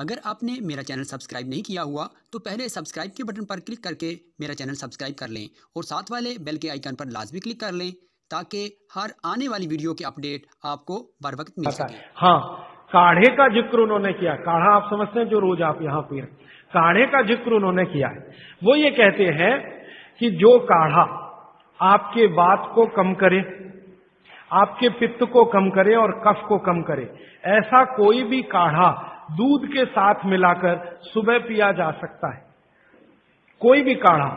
अगर आपने मेरा चैनल सब्सक्राइब नहीं किया हुआ तो पहले सब्सक्राइब के बटन पर क्लिक करके मेरा चैनल सब्सक्राइब कर लें और साथ वाले बेल के आइकन पर लाजमी क्लिक कर लें ताकि हर आने वाली वीडियो के अपडेट आपको बर वक्त मिल सके। हाँ, काढ़े का जिक्र उन्होंने किया। काढ़ा आप समझते हैं जो रोज आप यहाँ पी रहे, काढ़े का जिक्र उन्होंने किया है। वो ये कहते हैं कि जो काढ़ा आपके वात को कम करे, आपके पित्त को कम करे और कफ को कम करे, ऐसा कोई भी काढ़ा दूध के साथ मिलाकर सुबह पिया जा सकता है। कोई भी काढ़ा,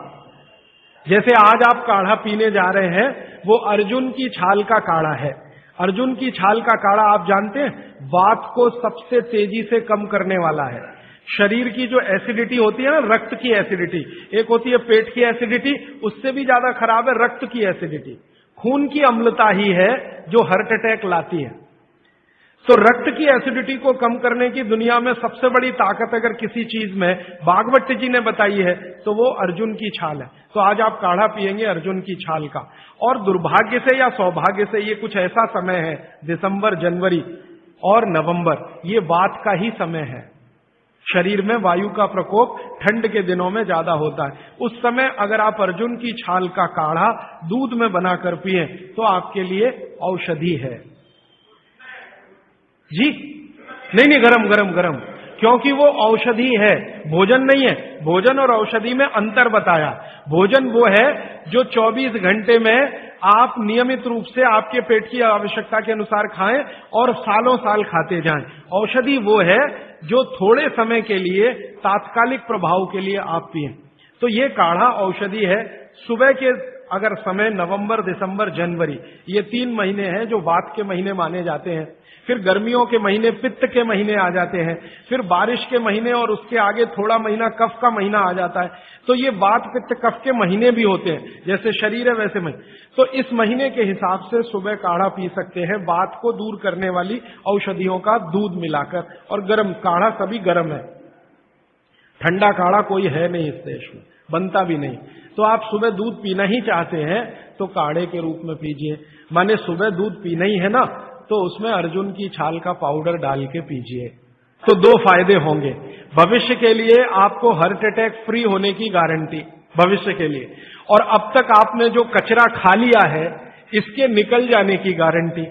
जैसे आज आप काढ़ा पीने जा रहे हैं, वो अर्जुन की छाल का काढ़ा है। अर्जुन की छाल का काढ़ा आप जानते हैं, वात को सबसे तेजी से कम करने वाला है। शरीर की जो एसिडिटी होती है ना, रक्त की एसिडिटी, एक होती है पेट की एसिडिटी, उससे भी ज्यादा खराब है रक्त की एसिडिटी। खून की अम्लता ही है जो हार्ट अटैक लाती है। तो रक्त की एसिडिटी को कम करने की दुनिया में सबसे बड़ी ताकत अगर किसी चीज में भागवत जी ने बताई है तो वो अर्जुन की छाल है। तो आज आप काढ़ा पिएंगे अर्जुन की छाल का। और दुर्भाग्य से या सौभाग्य से ये कुछ ऐसा समय है, दिसंबर, जनवरी और नवंबर, ये वात का ही समय है। शरीर में वायु का प्रकोप ठंड के दिनों में ज्यादा होता है। उस समय अगर आप अर्जुन की छाल का काढ़ा दूध में बनाकर पिए तो आपके लिए औषधि है जी। नहीं, गरम गरम गरम, क्योंकि वो औषधि है, भोजन नहीं है। भोजन और औषधि में अंतर बताया। भोजन वो है जो 24 घंटे में आप नियमित रूप से आपके पेट की आवश्यकता के अनुसार खाएं और सालों साल खाते जाएं। औषधि वो है जो थोड़े समय के लिए, तात्कालिक प्रभाव के लिए आप पिएं। तो ये काढ़ा औषधि है। सुबह के अगर समय नवंबर, दिसंबर, जनवरी, ये 3 महीने हैं जो वात के महीने माने जाते हैं। फिर गर्मियों के महीने पित्त के महीने आ जाते हैं। फिर बारिश के महीने और उसके आगे थोड़ा महीना कफ का महीना आ जाता है। तो ये वात पित्त कफ के महीने भी होते हैं, जैसे शरीर है वैसे महीने। तो इस महीने के हिसाब से सुबह काढ़ा पी सकते हैं, वात को दूर करने वाली औषधियों का दूध मिलाकर। और गर्म काढ़ा सभी गर्म है, ठंडा काढ़ा कोई है नहीं इस देश में, बनता भी नहीं। तो आप सुबह दूध पीना ही चाहते हैं तो काढ़े के रूप में पीजिए। माने सुबह दूध पीना ही है ना, तो उसमें अर्जुन की छाल का पाउडर डाल के पीजिए। तो 2 फायदे होंगे। भविष्य के लिए आपको हार्ट अटैक फ्री होने की गारंटी, भविष्य के लिए। और अब तक आपने जो कचरा खा लिया है इसके निकल जाने की गारंटी,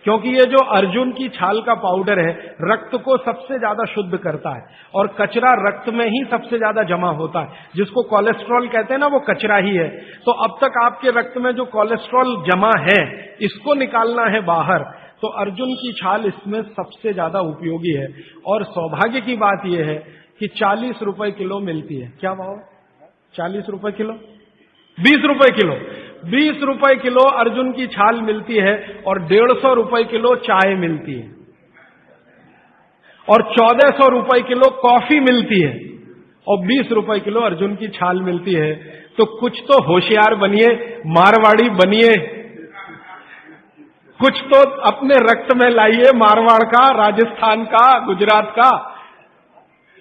क्योंकि ये जो अर्जुन की छाल का पाउडर है रक्त को सबसे ज्यादा शुद्ध करता है और कचरा रक्त में ही सबसे ज्यादा जमा होता है। जिसको कोलेस्ट्रॉल कहते हैं ना, वो कचरा ही है। तो अब तक आपके रक्त में जो कोलेस्ट्रॉल जमा है इसको निकालना है बाहर, तो अर्जुन की छाल इसमें सबसे ज्यादा उपयोगी है। और सौभाग्य की बात यह है कि 40 रुपए किलो मिलती है। क्या भाव? 40 रुपए किलो, 20 रुपए किलो, 20 रुपए किलो अर्जुन की छाल मिलती है और 150 रुपए किलो चाय मिलती है और 1400 रुपए किलो कॉफी मिलती है और 20 रुपए किलो अर्जुन की छाल मिलती है। तो कुछ तो होशियार बनिए, मारवाड़ी बनिए, कुछ तो अपने रक्त में लाइए, मारवाड़ का, राजस्थान का, गुजरात का।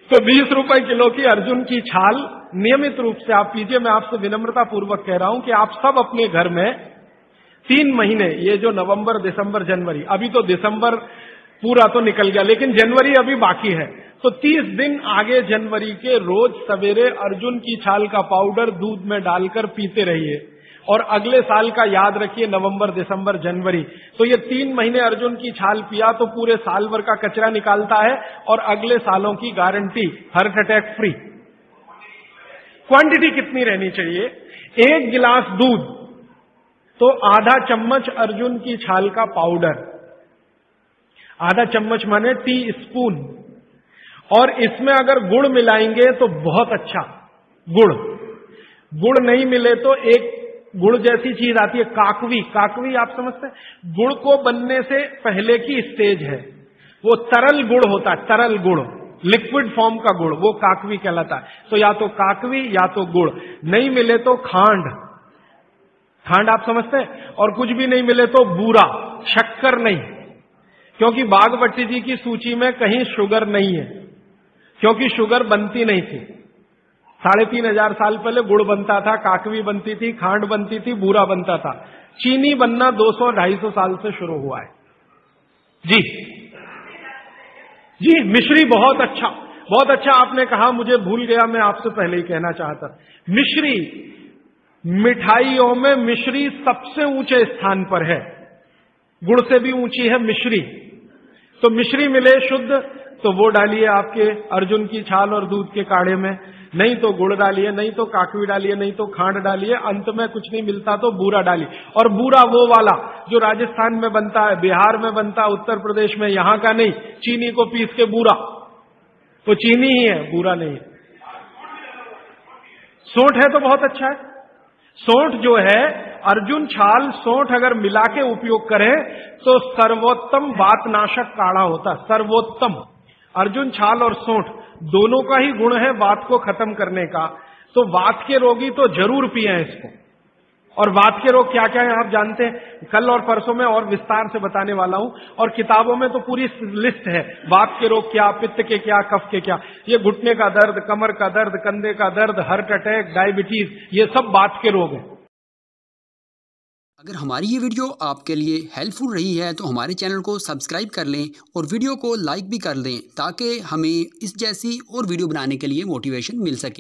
तो 20 रुपए किलो की अर्जुन की छाल नियमित रूप से आप पीजिए। मैं आपसे विनम्रता पूर्वक कह रहा हूं कि आप सब अपने घर में 3 महीने, ये जो नवंबर, दिसंबर, जनवरी, अभी तो दिसंबर पूरा तो निकल गया लेकिन जनवरी अभी बाकी है, तो 30 दिन आगे जनवरी के रोज सवेरे अर्जुन की छाल का पाउडर दूध में डालकर पीते रहिए। और अगले साल का याद रखिए, नवंबर, दिसंबर, जनवरी, तो ये 3 महीने अर्जुन की छाल पिया तो पूरे साल भर का कचरा निकालता है और अगले सालों की guarantee, heart attack free. Quantity कितनी रहनी चाहिए? 1 गिलास दूध तो आधा चम्मच अर्जुन की छाल का पाउडर, आधा चम्मच माने टीस्पून। और इसमें अगर गुड़ मिलाएंगे तो बहुत अच्छा। गुड़ नहीं मिले तो एक गुड़ जैसी चीज आती है, काकवी। काकवी आप समझते हैं? गुड़ को बनने से पहले की स्टेज है, वो तरल गुड़ होता है, तरल गुड़, लिक्विड फॉर्म का गुड़, वो काकवी कहलाता है। तो या तो काकवी या तो गुड़, नहीं मिले तो खांड। खांड आप समझते हैं? और कुछ भी नहीं मिले तो बूरा, शक्कर नहीं, क्योंकि बागवती जी की सूची में कहीं शुगर नहीं है, क्योंकि शुगर बनती नहीं थी। 3500 साल पहले गुड़ बनता था, काकवी बनती थी, खांड बनती थी, बूरा बनता था। चीनी बनना 200-250 साल से शुरू हुआ है जी। जी, मिश्री बहुत अच्छा आपने कहा, मुझे भूल गया, मैं आपसे पहले ही कहना चाहता। मिश्री, मिठाइयों में मिश्री सबसे ऊंचे स्थान पर है, गुड़ से भी ऊंची है मिश्री। तो मिश्री मिले शुद्ध तो वो डालिए आपके अर्जुन की छाल और दूध के काढ़े में, नहीं तो गुड़ डालिए, नहीं तो काकवी डालिए, नहीं तो खांड डालिए, अंत में कुछ नहीं मिलता तो बूरा डालिए। और बूरा वो वाला जो राजस्थान में बनता है, बिहार में बनता है, उत्तर प्रदेश में, यहां का नहीं, चीनी को पीस के बूरा, तो चीनी ही है, बूरा नहीं है। सोंठ है तो बहुत अच्छा है। सोंठ जो है, अर्जुन छाल सोंठ अगर मिला के उपयोग करें तो सर्वोत्तम वातनाशक काढ़ा होता है, सर्वोत्तम। अर्जुन छाल और सोंठ दोनों का ही गुण है वात को खत्म करने का, तो वात के रोगी तो जरूर पिए इसको। और वात के रोग क्या क्या है आप जानते हैं, कल और परसों में और विस्तार से बताने वाला हूं, और किताबों में तो पूरी लिस्ट है, वात के रोग क्या, पित्त के क्या, कफ के क्या। ये घुटने का दर्द, कमर का दर्द, कंधे का दर्द, हार्ट अटैक, डायबिटीज, ये सब वात के रोग हैं। अगर हमारी ये वीडियो आपके लिए हेल्पफुल रही है तो हमारे चैनल को सब्सक्राइब कर लें और वीडियो को लाइक भी कर दें, ताकि हमें इस जैसी और वीडियो बनाने के लिए मोटिवेशन मिल सके।